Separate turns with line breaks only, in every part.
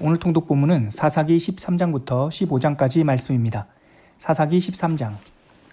오늘 통독 본문은 사사기 13장부터 15장까지 말씀입니다. 사사기 13장.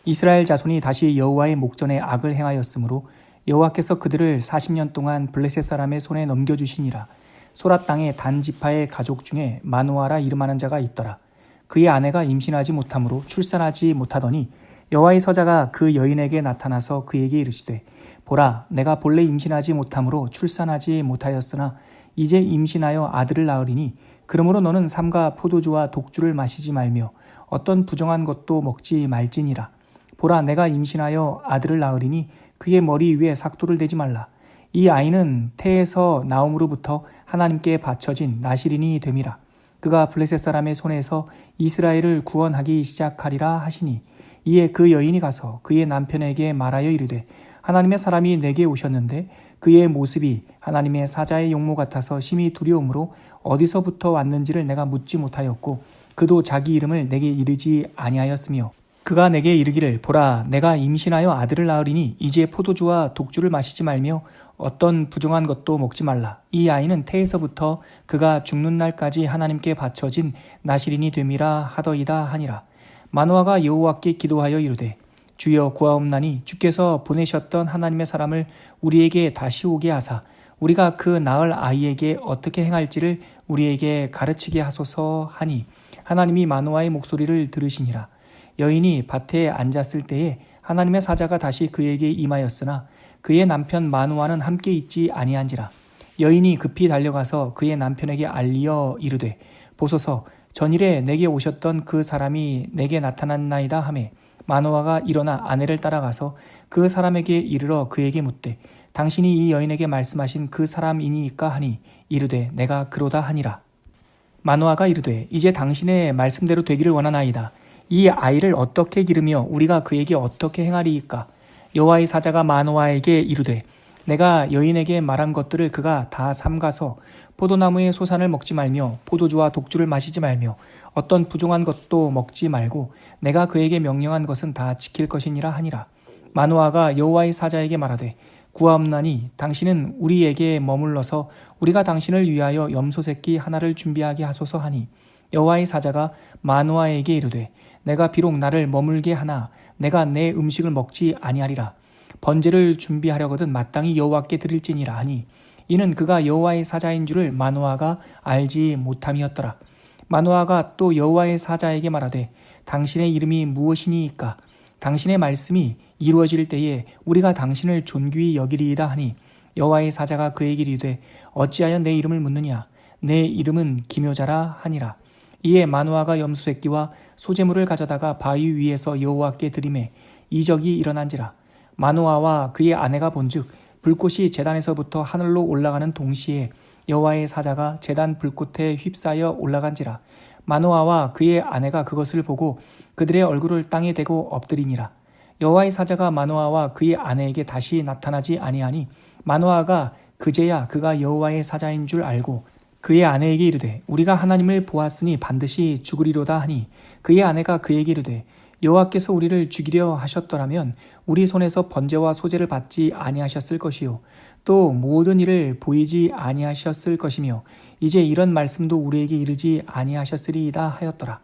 이스라엘 자손이 다시 여호와의 목전에 악을 행하였으므로 여호와께서 그들을 40년 동안 블레셋 사람의 손에 넘겨주시니라. 소라 땅의 단 지파의 가족 중에 마누아라 이름하는 자가 있더라. 그의 아내가 임신하지 못하므로 출산하지 못하더니 여호와의 서자가 그 여인에게 나타나서 그에게 이르시되, 보라, 내가 본래 임신하지 못하므로 출산하지 못하였으나 이제 임신하여 아들을 낳으리니 그러므로 너는 삼가 포도주와 독주를 마시지 말며 어떤 부정한 것도 먹지 말지니라. 보라, 내가 임신하여 아들을 낳으리니 그의 머리 위에 삭도를 대지 말라. 이 아이는 태에서 나옴으로부터 하나님께 바쳐진 나실인이 됨이라. 그가 블레셋 사람의 손에서 이스라엘을 구원하기 시작하리라 하시니, 이에 그 여인이 가서 그의 남편에게 말하여 이르되, 하나님의 사람이 내게 오셨는데 그의 모습이 하나님의 사자의 용모 같아서 심히 두려움으로 어디서부터 왔는지를 내가 묻지 못하였고 그도 자기 이름을 내게 이르지 아니하였으며, 그가 내게 이르기를, 보라, 내가 임신하여 아들을 낳으리니 이제 포도주와 독주를 마시지 말며 어떤 부정한 것도 먹지 말라. 이 아이는 태에서부터 그가 죽는 날까지 하나님께 바쳐진 나실인이 됨이라 하더이다 하니라. 마노아가 여호와께 기도하여 이르되, 주여 구하옵나니 주께서 보내셨던 하나님의 사람을 우리에게 다시 오게 하사 우리가 그 낳을 아이에게 어떻게 행할지를 우리에게 가르치게 하소서 하니, 하나님이 마노아의 목소리를 들으시니라. 여인이 밭에 앉았을 때에 하나님의 사자가 다시 그에게 임하였으나 그의 남편 마노아는 함께 있지 아니한지라. 여인이 급히 달려가서 그의 남편에게 알리어 이르되, 보소서, 전일에 내게 오셨던 그 사람이 내게 나타났나이다 하매, 마노아가 일어나 아내를 따라가서 그 사람에게 이르러 그에게 묻되, 당신이 이 여인에게 말씀하신 그 사람이니까 하니, 이르되 내가 그로다 하니라. 마노아가 이르되, 이제 당신의 말씀대로 되기를 원하나이다. 이 아이를 어떻게 기르며 우리가 그에게 어떻게 행하리이까? 여호와의 사자가 마노아에게 이르되, 내가 여인에게 말한 것들을 그가 다 삼가서 포도나무의 소산을 먹지 말며 포도주와 독주를 마시지 말며 어떤 부정한 것도 먹지 말고 내가 그에게 명령한 것은 다 지킬 것이니라 하니라. 마노아가 여호와의 사자에게 말하되, 구하옵나니 당신은 우리에게 머물러서 우리가 당신을 위하여 염소 새끼 하나를 준비하게 하소서 하니, 여호와의 사자가 마노아에게 이르되, 내가 비록 나를 머물게 하나 내가 내 음식을 먹지 아니하리라. 번제를 준비하려거든 마땅히 여호와께 드릴지니라 하니, 이는 그가 여호와의 사자인 줄을 마노아가 알지 못함이었더라. 마노아가 또 여호와의 사자에게 말하되, 당신의 이름이 무엇이니이까? 당신의 말씀이 이루어질 때에 우리가 당신을 존귀히 여기리이다 하니, 여호와의 사자가 그에게 이르되, 어찌하여 내 이름을 묻느냐? 내 이름은 기묘자라 하니라. 이에 마노아가 염소 새끼와 소재물을 가져다가 바위 위에서 여호와께 드리매 이적이 일어난지라. 마노아와 그의 아내가 본즉 불꽃이 제단에서부터 하늘로 올라가는 동시에 여호와의 사자가 제단 불꽃에 휩싸여 올라간지라. 마노아와 그의 아내가 그것을 보고 그들의 얼굴을 땅에 대고 엎드리니라. 여호와의 사자가 마노아와 그의 아내에게 다시 나타나지 아니하니, 마노아가 그제야 그가 여호와의 사자인 줄 알고 그의 아내에게 이르되, 우리가 하나님을 보았으니 반드시 죽으리로다 하니, 그의 아내가 그에게 이르되, 여호와께서 우리를 죽이려 하셨더라면 우리 손에서 번제와 소제를 받지 아니하셨을 것이요 또 모든 일을 보이지 아니하셨을 것이며 이제 이런 말씀도 우리에게 이르지 아니하셨으리이다 하였더라.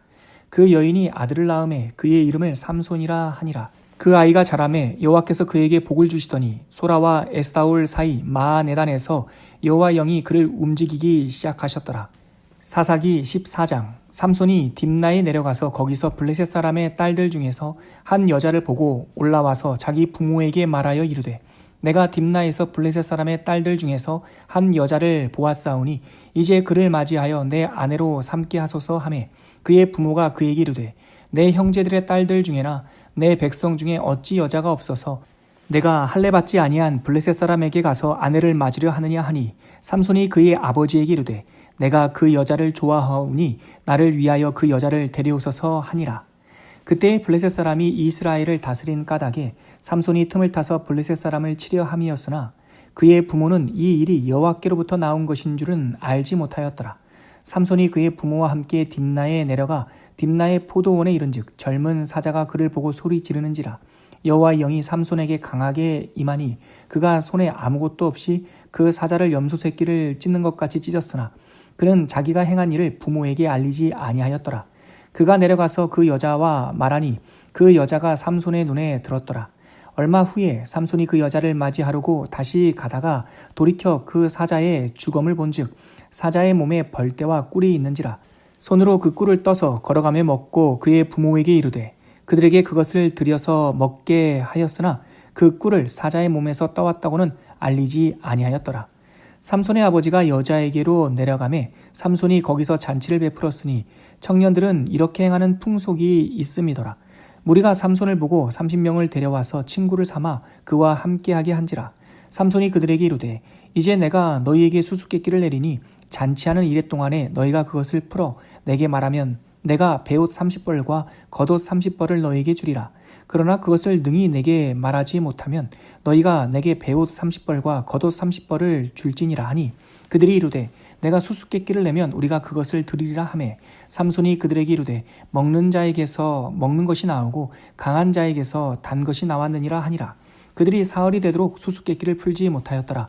그 여인이 아들을 낳음에 그의 이름을 삼손이라 하니라. 그 아이가 자라매 여호와께서 그에게 복을 주시더니 소라와 에스다올 사이 마하네단에서 여호와 영이 그를 움직이기 시작하셨더라. 사사기 14장. 삼손이 딥나에 내려가서 거기서 블레셋 사람의 딸들 중에서 한 여자를 보고 올라와서 자기 부모에게 말하여 이르되, 내가 딥나에서 블레셋 사람의 딸들 중에서 한 여자를 보았사오니 이제 그를 맞이하여 내 아내로 삼게 하소서 하매, 그의 부모가 그에게 이르되, 내 형제들의 딸들 중에나 내 백성 중에 어찌 여자가 없어서 내가 할례 받지 아니한 블레셋 사람에게 가서 아내를 맞으려 하느냐 하니, 삼손이 그의 아버지에게 이르되, 내가 그 여자를 좋아하오니 나를 위하여 그 여자를 데려오소서 하니라. 그때 블레셋 사람이 이스라엘을 다스린 까닭에 삼손이 틈을 타서 블레셋 사람을 치려 함이었으나 그의 부모는 이 일이 여호와께로부터 나온 것인 줄은 알지 못하였더라. 삼손이 그의 부모와 함께 딥나에 내려가 딥나의 포도원에 이른즉 젊은 사자가 그를 보고 소리 지르는지라. 여호와의 영이 삼손에게 강하게 임하니 그가 손에 아무것도 없이 그 사자를 염소 새끼를 찢는 것 같이 찢었으나 그는 자기가 행한 일을 부모에게 알리지 아니하였더라. 그가 내려가서 그 여자와 말하니 그 여자가 삼손의 눈에 들었더라. 얼마 후에 삼손이 그 여자를 맞이하려고 다시 가다가 돌이켜 그 사자의 주검을 본즉 사자의 몸에 벌떼와 꿀이 있는지라. 손으로 그 꿀을 떠서 걸어가며 먹고 그의 부모에게 이르되 그들에게 그것을 들여서 먹게 하였으나 그 꿀을 사자의 몸에서 떠왔다고는 알리지 아니하였더라. 삼손의 아버지가 여자에게로 내려가매 삼손이 거기서 잔치를 베풀었으니 청년들은 이렇게 행하는 풍속이 있음이더라. 무리가 삼손을 보고 30명을 데려와서 친구를 삼아 그와 함께하게 한지라. 삼손이 그들에게 이르되 이제 내가 너희에게 수수께끼를 내리니 잔치하는 이래 동안에 너희가 그것을 풀어 내게 말하면 내가 베옷 30벌과 겉옷 30벌을 너희에게 주리라. 그러나 그것을 능히 내게 말하지 못하면 너희가 내게 베옷 30벌과 겉옷 30벌을 줄지니라 하니 그들이 이르되 내가 수수께끼를 내면 우리가 그것을 드리리라 하매 삼손이 그들에게 이르되 먹는 자에게서 먹는 것이 나오고 강한 자에게서 단 것이 나왔느니라 하니라. 그들이 사흘이 되도록 수수께끼를 풀지 못하였더라.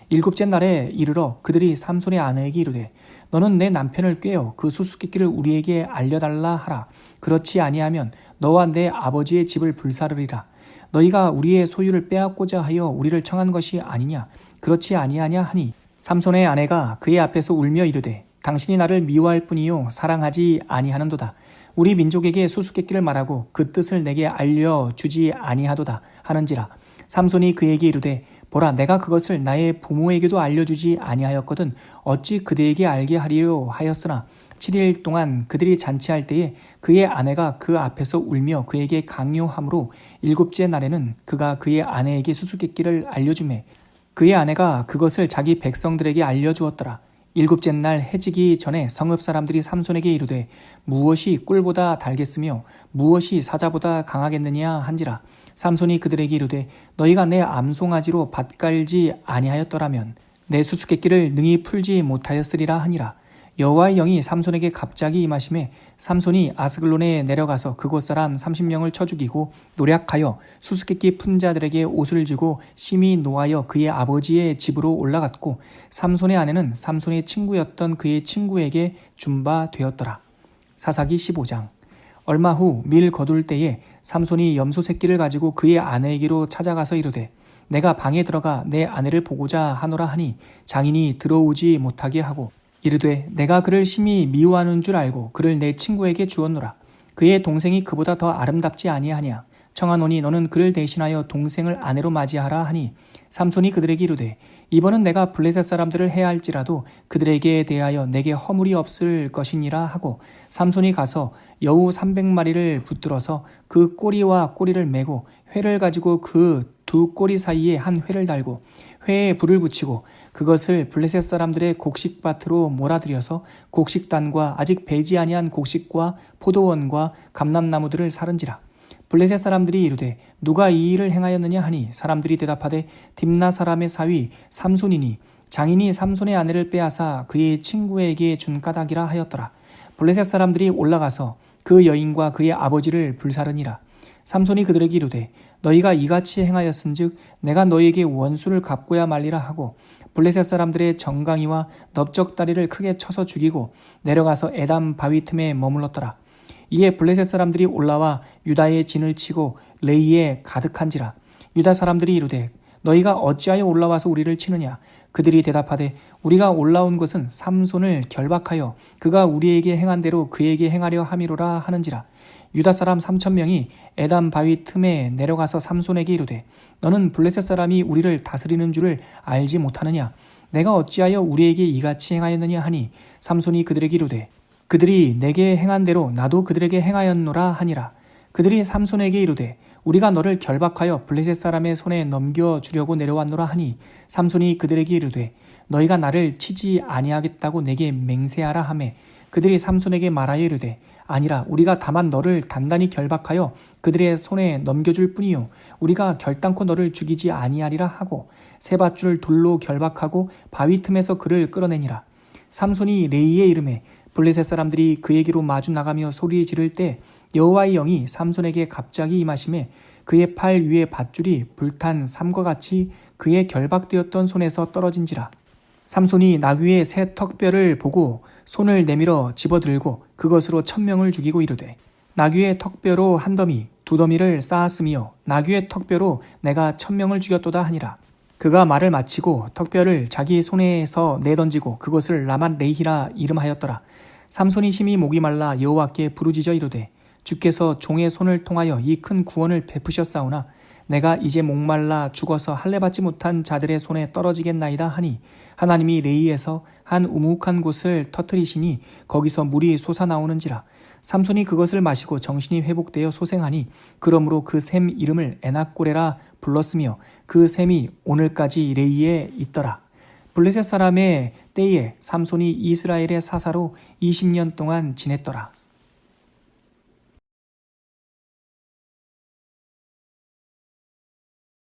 일곱째 날에 이르러 그들이 삼손의 아내에게 이르되 너는 내 남편을 꾀어 그 수수께끼를 우리에게 알려달라 하라. 그렇지 아니하면 너와 내 아버지의 집을 불사르리라. 너희가 우리의 소유를 빼앗고자 하여 우리를 청한 것이 아니냐. 그렇지 아니하냐 하니 삼손의 아내가 그의 앞에서 울며 이르되 당신이 나를 미워할 뿐이요 사랑하지 아니하는도다. 우리 민족에게 수수께끼를 말하고 그 뜻을 내게 알려주지 아니하도다 하는지라. 삼손이 그에게 이르되 보라 내가 그것을 나의 부모에게도 알려주지 아니하였거든 어찌 그대에게 알게 하리요 하였으나 7일 동안 그들이 잔치할 때에 그의 아내가 그 앞에서 울며 그에게 강요함으로 일곱째 날에는 그가 그의 아내에게 수수께끼를 알려주매 그의 아내가 그것을 자기 백성들에게 알려주었더라. 일곱째 날 해지기 전에 성읍 사람들이 삼손에게 이르되 무엇이 꿀보다 달겠으며 무엇이 사자보다 강하겠느냐 한지라. 삼손이 그들에게 이르되 너희가 내 암송아지로 밭 갈지 아니하였더라면 내 수수께끼를 능히 풀지 못하였으리라 하니라. 여호와의 영이 삼손에게 갑자기 임하심에 삼손이 아스글론에 내려가서 그곳 사람 30명을 쳐 죽이고 노략하여 수수께끼 푼 자들에게 옷을 주고 심히 노하여 그의 아버지의 집으로 올라갔고 삼손의 아내는 삼손의 친구였던 그의 친구에게 준 바 되었더라. 사사기 15장. 얼마 후 밀 거둘 때에 삼손이 염소 새끼를 가지고 그의 아내에게로 찾아가서 이르되 내가 방에 들어가 내 아내를 보고자 하노라 하니 장인이 들어오지 못하게 하고 이르되 내가 그를 심히 미워하는 줄 알고 그를 내 친구에게 주었노라. 그의 동생이 그보다 더 아름답지 아니하냐. 청하노니 너는 그를 대신하여 동생을 아내로 맞이하라 하니 삼손이 그들에게 이르되 이번은 내가 블레셋 사람들을 해할지라도 그들에게 대하여 내게 허물이 없을 것이니라 하고 삼손이 가서 여우 300마리를 붙들어서 그 꼬리와 꼬리를 메고 회를 가지고 그 두 꼬리 사이에 한 회를 달고 회에 불을 붙이고 그것을 블레셋 사람들의 곡식밭으로 몰아들여서 곡식단과 아직 배지 아니한 곡식과 포도원과 감람나무들을 사른지라. 블레셋 사람들이 이르되 누가 이 일을 행하였느냐 하니 사람들이 대답하되 딥나 사람의 사위 삼손이니 장인이 삼손의 아내를 빼앗아 그의 친구에게 준 까닭이라 하였더라. 블레셋 사람들이 올라가서 그 여인과 그의 아버지를 불사르니라. 삼손이 그들에게 이르되 너희가 이같이 행하였은즉 내가 너희에게 원수를 갚고야 말리라 하고 블레셋 사람들의 정강이와 넓적다리를 크게 쳐서 죽이고 내려가서 에담 바위 틈에 머물렀더라. 이에 블레셋 사람들이 올라와 유다의 진을 치고 레이에 가득한지라. 유다 사람들이 이르되 너희가 어찌하여 올라와서 우리를 치느냐. 그들이 대답하되 우리가 올라온 것은 삼손을 결박하여 그가 우리에게 행한 대로 그에게 행하려 함이로라 하는지라. 유다 사람 3,000명이 에담 바위 틈에 내려가서 삼손에게 이르되 너는 블레셋 사람이 우리를 다스리는 줄을 알지 못하느냐. 내가 어찌하여 우리에게 이같이 행하였느냐 하니 삼손이 그들에게 이르되 그들이 내게 행한 대로 나도 그들에게 행하였노라 하니라. 그들이 삼손에게 이르되 우리가 너를 결박하여 블레셋 사람의 손에 넘겨주려고 내려왔노라 하니 삼손이 그들에게 이르되 너희가 나를 치지 아니하겠다고 내게 맹세하라 하매 그들이 삼손에게 말하여 이르되 아니라 우리가 다만 너를 단단히 결박하여 그들의 손에 넘겨줄 뿐이요 우리가 결단코 너를 죽이지 아니하리라 하고 세 밧줄을 돌로 결박하고 바위 틈에서 그를 끌어내니라. 삼손이 레이에 이르매 블레셋 사람들이 그에게로 마주 나가며 소리 지를 때 여호와의 영이 삼손에게 갑자기 임하심에 그의 팔 위에 밧줄이 불탄 삼과 같이 그의 결박되었던 손에서 떨어진지라. 삼손이 나귀의 새 턱뼈를 보고 손을 내밀어 집어들고 그것으로 1000명을 죽이고 이르되 나귀의 턱뼈로 한 더미 두 더미를 쌓았으며 나귀의 턱뼈로 내가 1000명을 죽였도다 하니라. 그가 말을 마치고 턱뼈를 자기 손에서 내던지고 그것을 라맛 레히라 이름하였더라. 삼손이 심히 목이 말라 여호와께 부르짖어 이르되 주께서 종의 손을 통하여 이 큰 구원을 베푸셨사오나 내가 이제 목말라 죽어서 할례받지 못한 자들의 손에 떨어지겠나이다 하니 하나님이 레이에서 한 우묵한 곳을 터뜨리시니 거기서 물이 솟아나오는지라. 삼손이 그것을 마시고 정신이 회복되어 소생하니 그러므로 그 샘 이름을 에낙고레라 불렀으며 그 샘이 오늘까지 레이에 있더라. 블레셋 사람의 때에 삼손이 이스라엘의 사사로 20년 동안 지냈더라.